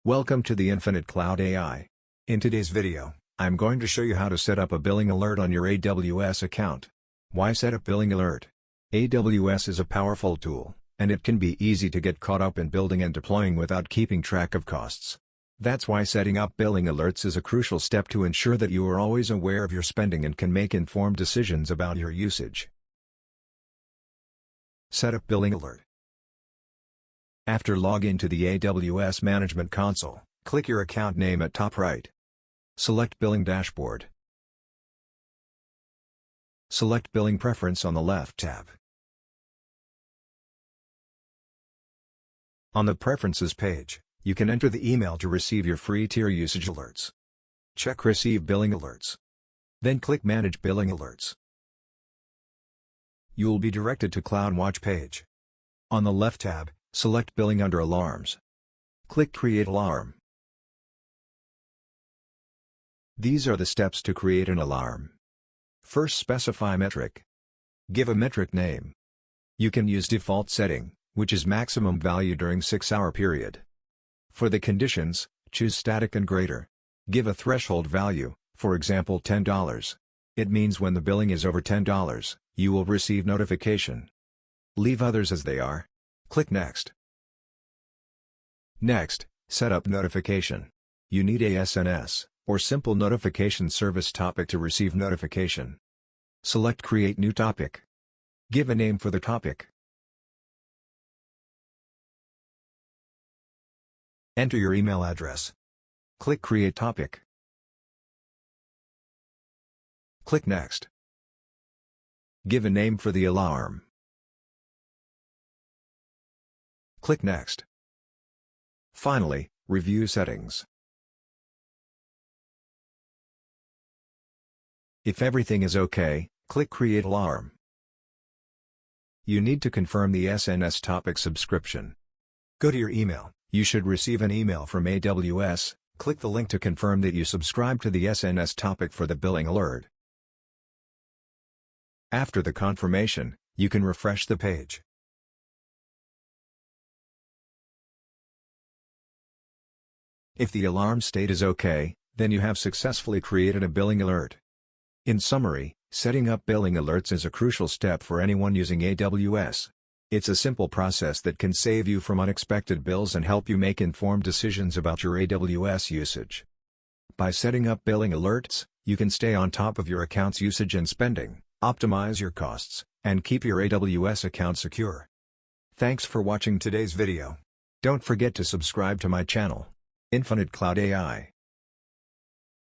Welcome to the Infinite Cloud AI. In today's video, I'm going to show you how to set up a billing alert on your AWS account. Why set up billing alert? AWS is a powerful tool, and it can be easy to get caught up in building and deploying without keeping track of costs. That's why setting up billing alerts is a crucial step to ensure that you are always aware of your spending and can make informed decisions about your usage. Set up billing alert. After log in to the AWS Management Console, click your account name at top right. Select Billing Dashboard. Select Billing Preference on the left tab. On the Preferences page, you can enter the email to receive your free tier usage alerts. Check Receive Billing Alerts. Then click Manage Billing Alerts. You will be directed to CloudWatch page. On the left tab, select Billing under Alarms. Click Create Alarm. These are the steps to create an alarm. First, specify metric. Give a metric name. You can use default setting, which is maximum value during 6-hour period. For the conditions, choose static and greater. Give a threshold value, for example $10. It means when the billing is over $10, you will receive notification. Leave others as they are. Click Next. Next, set up notification. You need a SNS, or Simple Notification Service topic to receive notification. Select Create New Topic. Give a name for the topic. Enter your email address. Click Create Topic. Click Next. Give a name for the alarm. Click Next. Finally, review settings. If everything is OK, click Create Alarm. You need to confirm the SNS topic subscription. Go to your email. You should receive an email from AWS. Click the link to confirm that you subscribe to the SNS topic for the billing alert. After the confirmation, you can refresh the page. If the alarm state is OK, then you have successfully created a billing alert. In summary, setting up billing alerts is a crucial step for anyone using AWS. It's a simple process that can save you from unexpected bills and help you make informed decisions about your AWS usage. By setting up billing alerts, you can stay on top of your account's usage and spending, optimize your costs, and keep your AWS account secure. Thanks for watching today's video. Don't forget to subscribe to my channel, Infinite Cloud AI.